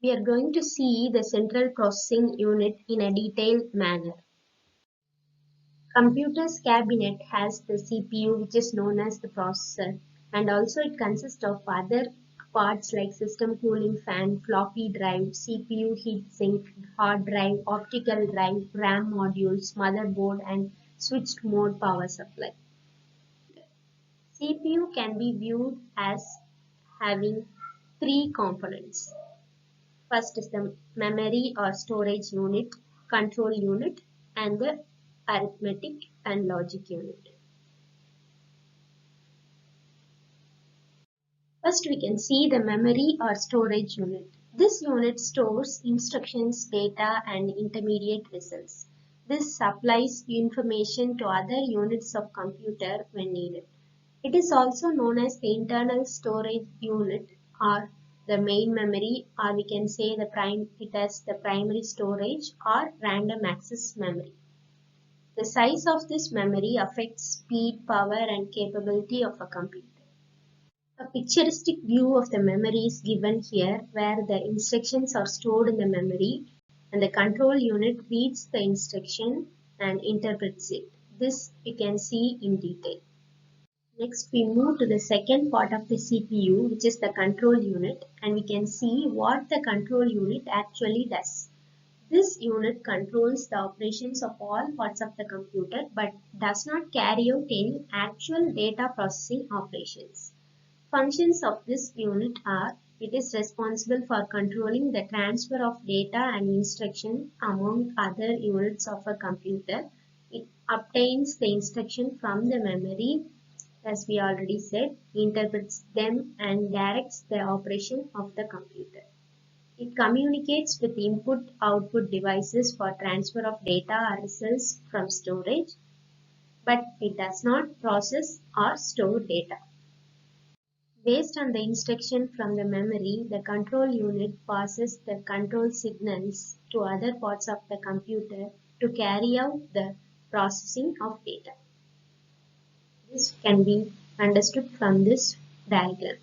We are going to see the central processing unit in a detailed manner. Computer's cabinet has the CPU, which is known as the processor, and also it consists of other parts like system cooling fan, floppy drive, CPU heatsink, hard drive, optical drive, RAM modules, motherboard, and switched mode power supply. CPU can be viewed as having three components. First is the memory or storage unit, control unit, and the arithmetic and logic unit. First, we can see the memory or storage unit. This unit stores instructions, data, and intermediate results. This supplies information to other units of computer when needed. It is also known as the internal storage unit or the main memory, or we can say it as the primary storage or random access memory. The size of this memory affects speed, power, and capability of a computer. A picturesque view of the memory is given here, where the instructions are stored in the memory and the control unit reads the instruction and interprets it. This you can see in detail. Next, we move to the second part of the CPU, which is the control unit, and we can see what the control unit actually does. This unit controls the operations of all parts of the computer but does not carry out any actual data processing operations. Functions of this unit are: it is responsible for controlling the transfer of data and instruction among other units of a computer. It obtains the instruction from the memory, as we already said, interprets them and directs the operation of the computer. It communicates with input-output devices for transfer of data or results from storage, but it does not process or store data. Based on the instruction from the memory, the control unit passes the control signals to other parts of the computer to carry out the processing of data. This can be understood from this diagram.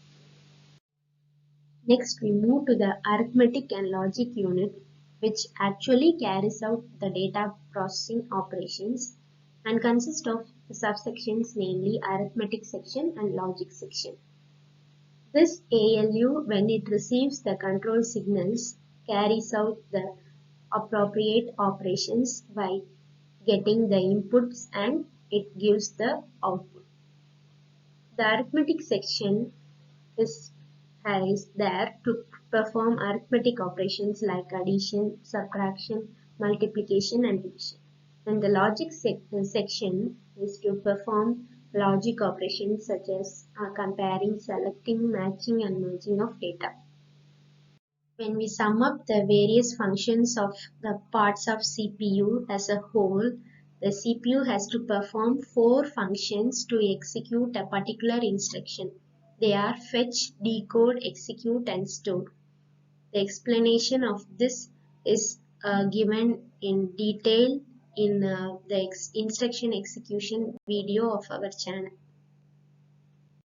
Next, we move to the arithmetic and logic unit, which actually carries out the data processing operations and consists of subsections, namely arithmetic section and logic section. This ALU, when it receives the control signals, carries out the appropriate operations by getting the inputs and it gives the output. The arithmetic section is there to perform arithmetic operations like addition, subtraction, multiplication, and division. And the logic section is to perform logic operations such as comparing, selecting, matching, and merging of data. When we sum up the various functions of the parts of CPU as a whole, the CPU has to perform 4 functions to execute a particular instruction. They are fetch, decode, execute, and store. The explanation of this is given in detail in the instruction execution video of our channel.